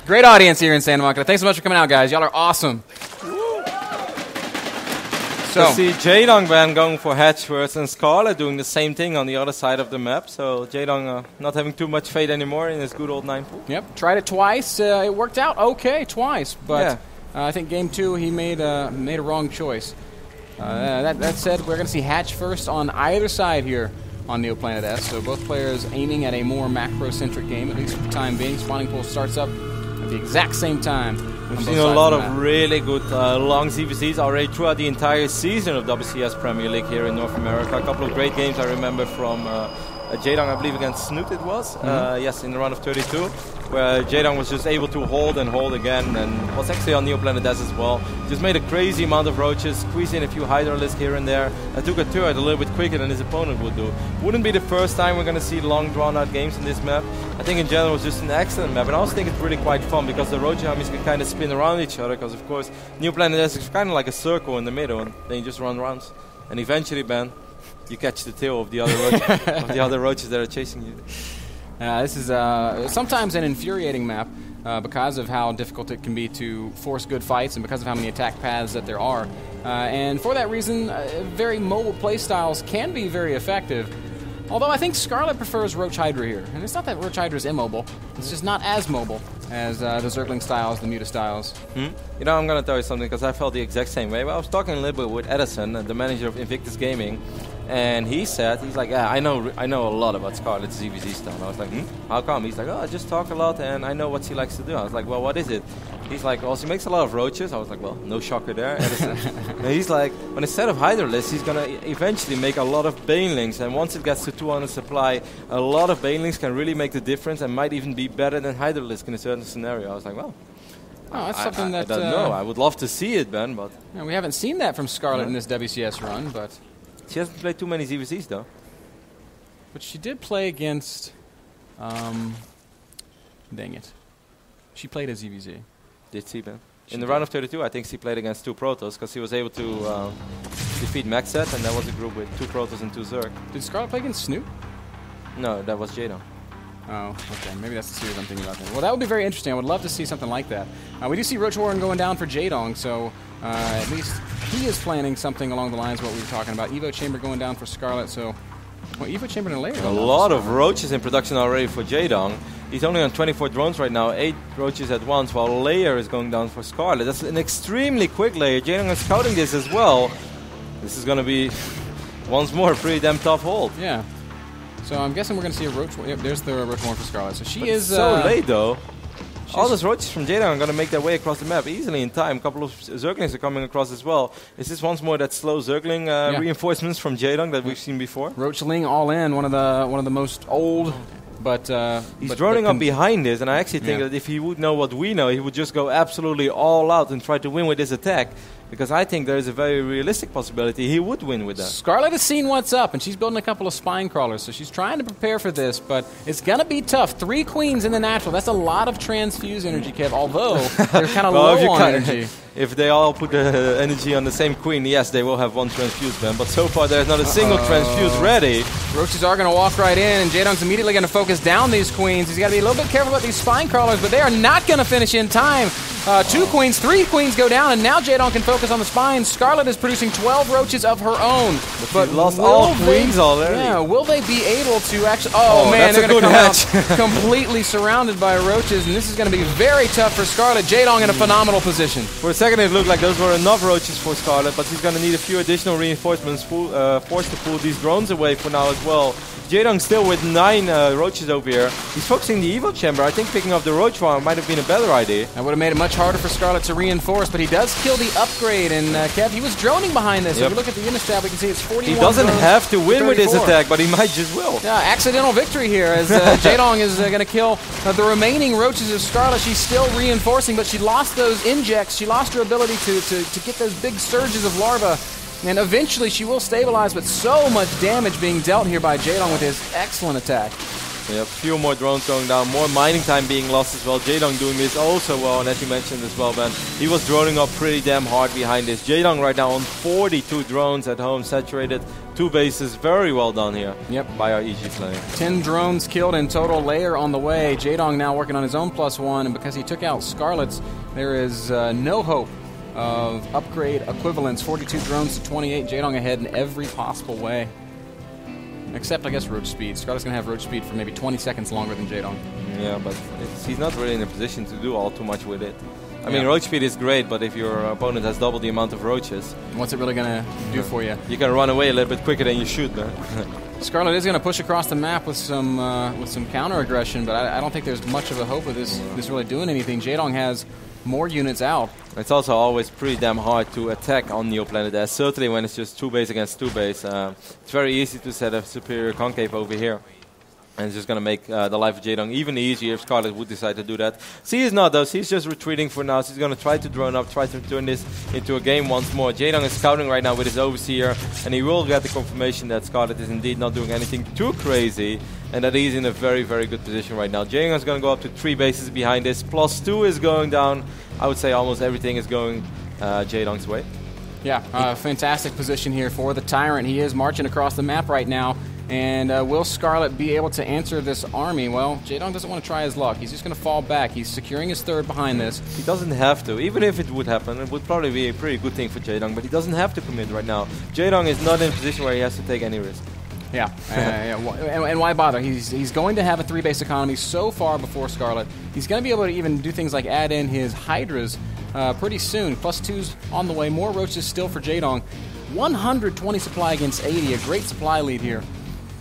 Great audience here in Santa Monica. Thanks so much for coming out, guys. Y'all are awesome. So see Jaedong then going for Hatch first, and Scarlett doing the same thing on the other side of the map. So Jaedong not having too much faith anymore in his good old 9 pool. Yep, tried it twice. It worked out okay twice, but I think game 2 he made a wrong choice. That said, we're going to see Hatch first on either side here on Neoplanet S. So both players aiming at a more macro-centric game, at least for the time being. Spawning pool starts up at the exact same time. We've seen a lot of really good long ZVZs already throughout the entire season of WCS Premier League here in North America. A couple of great games I remember from Jaedong, I believe, against Snoot it was. Yes, in the round of 32, where Jaedong was just able to hold and hold again, and was actually on Neoplanet S as well. Just made a crazy amount of roaches, squeezed in a few Hydralisks here and there. I took a turret a little bit quicker than his opponent would do. Wouldn't be the first time we're going to see long drawn-out games in this map. I think in general it was just an excellent map, and I also think it's really quite fun because the roach armies can kind of spin around each other, because of course Neoplanet S is kind of like a circle in the middle, and then you just run rounds. And eventually, Ben, you catch the tail of the other roaches that are chasing you. This is sometimes an infuriating map because of how difficult it can be to force good fights and because of how many attack paths that there are. And for that reason, very mobile playstyles can be very effective. Although I think Scarlett prefers Roach Hydra here. And it's not that Roach Hydra is immobile. It's just not as mobile as the Zergling styles, the Muta styles. You know, I'm going to tell you something, because I felt the exact same way. Well, I was talking a little bit with Edison, the manager of Invictus Gaming, and he's like, yeah, I know a lot about Scarlett's ZVZ style. And I was like, how come? He's like, oh, I just talk a lot and I know what she likes to do. I was like, well, what is it? He's like, well, she makes a lot of roaches. I was like, well, no shocker there, Edison. And he's like, well, instead of Hydralisks, he's going to eventually make a lot of Banelings. And once it gets to 200 supply, a lot of Banelings can really make the difference and might even be better than Hydralisk in a certain scenario. I was like, well, that's something that I don't know. I would love to see it, Ben, but we haven't seen that from Scarlett in this WCS run, but she hasn't played too many ZVZs, though. But she did play against... dang it. She played a ZVZ. Did she, Ben? In the round of 32, I think she played against 2 Protoss, because he was able to defeat Maxet, and that was a group with 2 Protoss and 2 Zerg. Did Scarlett play against Snoop? No, that was Jaedong. Oh, okay. Maybe that's the series I'm thinking about then. Well, that would be very interesting. I would love to see something like that. We do see Roach Warren going down for Jaedong, so at least he is planning something along the lines of what we were talking about. Evo Chamber going down for Scarlett, so... Well, Evo Chamber and Layer. A lot of roaches in production already for Jaedong. He's only on 24 drones right now, 8 roaches at once, while Layer is going down for Scarlett. That's an extremely quick Layer. Jaedong is scouting this as well. This is going to be, once more, a pretty damn tough hold. Yeah. So I'm guessing we're going to see a Roach... Yep, there's the Roach Warren for Scarlett. So she is... so late, though. All those roaches from Jaedong are going to make their way across the map easily in time. A couple of Zerglings are coming across as well. Is this once more that slow Zergling reinforcements from Jaedong that we've seen before? Roachling all in, one of the most old, but he's droning up behind this, and I actually think that if he would know what we know, he would just go absolutely all out and try to win with his attack. Because I think there is a very realistic possibility he would win with that. Scarlett has seen what's up, and she's building a couple of spine crawlers, so she's trying to prepare for this, but it's going to be tough. 3 queens in the natural. That's a lot of transfuse energy, Kev, although they're kind of low on energy. If they all put the energy on the same queen, yes, they will have 1 transfuse, Ben. But so far, there's not a single transfuse ready. Roaches are going to walk right in, and Jaedong's immediately going to focus down these queens. He's got to be a little bit careful about these spine crawlers, but they are not going to finish in time. 2 queens, 3 queens go down, and now Jaedong can focus on the spines. Scarlett is producing 12 roaches of her own. But lost all queens already. Yeah, will they be able to actually... Oh man, they're going to come out completely surrounded by roaches, and this is going to be very tough for Scarlett. Jaedong in a phenomenal position. For a second, it looked like those were enough roaches for Scarlett, but she's going to need a few additional reinforcements, forced to pull these drones away for now as well. Jaedong still with 9 roaches over here. He's focusing the Evo Chamber. I think picking up the Roach farm might have been a better idea. That would have made it much harder for Scarlett to reinforce, but he does kill the upgrade, and Kev, he was droning behind this. If you look at the unit stat, we can see it's 41. He doesn't have to win with his attack, but he might just will. Yeah, accidental victory here as Jaedong is going to kill the remaining roaches of Scarlett. She's still reinforcing, but she lost those injects. She lost her ability to get those big surges of larvae. And eventually she will stabilize, but so much damage being dealt here by Jaedong with his excellent attack. Yeah, a few more drones going down, more mining time being lost as well. Jaedong doing this also well, and as you mentioned as well, Ben, he was droning up pretty damn hard behind this. Jaedong right now on 42 drones at home, saturated 2 bases. Very well done here. Yep. By our EG player. 10 drones killed in total. Layer on the way. Jaedong now working on his own +1, and because he took out Scarlett's, there is no hope of upgrade equivalents. 42 drones to 28. Jaedong ahead in every possible way. Except, I guess, roach speed. Scarlett's going to have roach speed for maybe 20 seconds longer than Jaedong. Yeah, but he's not really in a position to do all too much with it. I mean, roach speed is great, but if your opponent has double the amount of roaches... What's it really going to do for you? You can run away a little bit quicker than you should, man. Scarlett is going to push across the map with some counter-aggression, but I don't think there's much of a hope of this really doing anything. Jaedong has more units out. It's also always pretty damn hard to attack on Neoplanet S, certainly when it's just 2 base against 2 base. It's very easy to set a superior concave over here. And it's just going to make the life of Jaedong even easier if Scarlett would decide to do that. C is not, though. She's just retreating for now. She's going to try to drone up, try to turn this into a game once more. Jaedong is scouting right now with his Overseer, and he will get the confirmation that Scarlett is indeed not doing anything too crazy, and that he's in a very, very good position right now. Jaedong is going to go up to 3 bases behind this. +2 is going down. I would say almost everything is going Jaedong's way. Yeah, fantastic position here for the Tyrant. He is marching across the map right now. And will Scarlett be able to answer this army? Well, Jaedong doesn't want to try his luck. He's just going to fall back. He's securing his 3rd behind this. He doesn't have to. Even if it would happen, it would probably be a pretty good thing for Jaedong, but he doesn't have to commit right now. Jaedong is not in a position where he has to take any risk. Yeah, and why bother? He's going to have a 3-base economy so far before Scarlett. He's going to be able to even do things like add in his Hydras pretty soon. +2's on the way. More roaches still for Jaedong. 120 supply against 80. A great supply lead here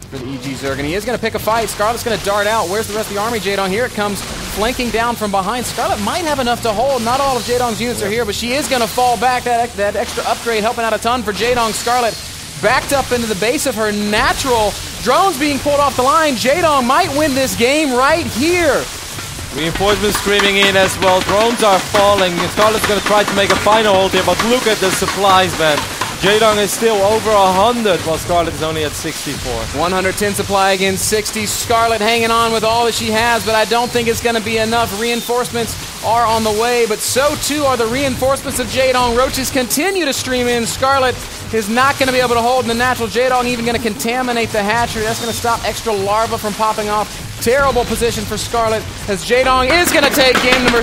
for the EG Zerg, and he is going to pick a fight. Scarlett's going to dart out. Where's the rest of the army, Jaedong? Here it comes, flanking down from behind. Scarlett might have enough to hold. Not all of Jaedong's units are here, but she is going to fall back. That extra upgrade helping out a ton for Jaedong. Scarlett backed up into the base of her natural. Drones being pulled off the line. Jaedong might win this game right here. Reinforcements streaming in as well. Drones are falling. Scarlett's going to try to make a final hold here, but look at the supplies, man. Jaedong is still over 100, while Scarlett is only at 64. 110 supply against 60. Scarlett hanging on with all that she has, but I don't think it's going to be enough. Reinforcements are on the way, but so too are the reinforcements of Jaedong. Roaches continue to stream in. Scarlett is not going to be able to hold in the natural. Jaedong even going to contaminate the hatchery. That's going to stop extra larvae from popping off. Terrible position for Scarlett, as Jaedong is going to take game number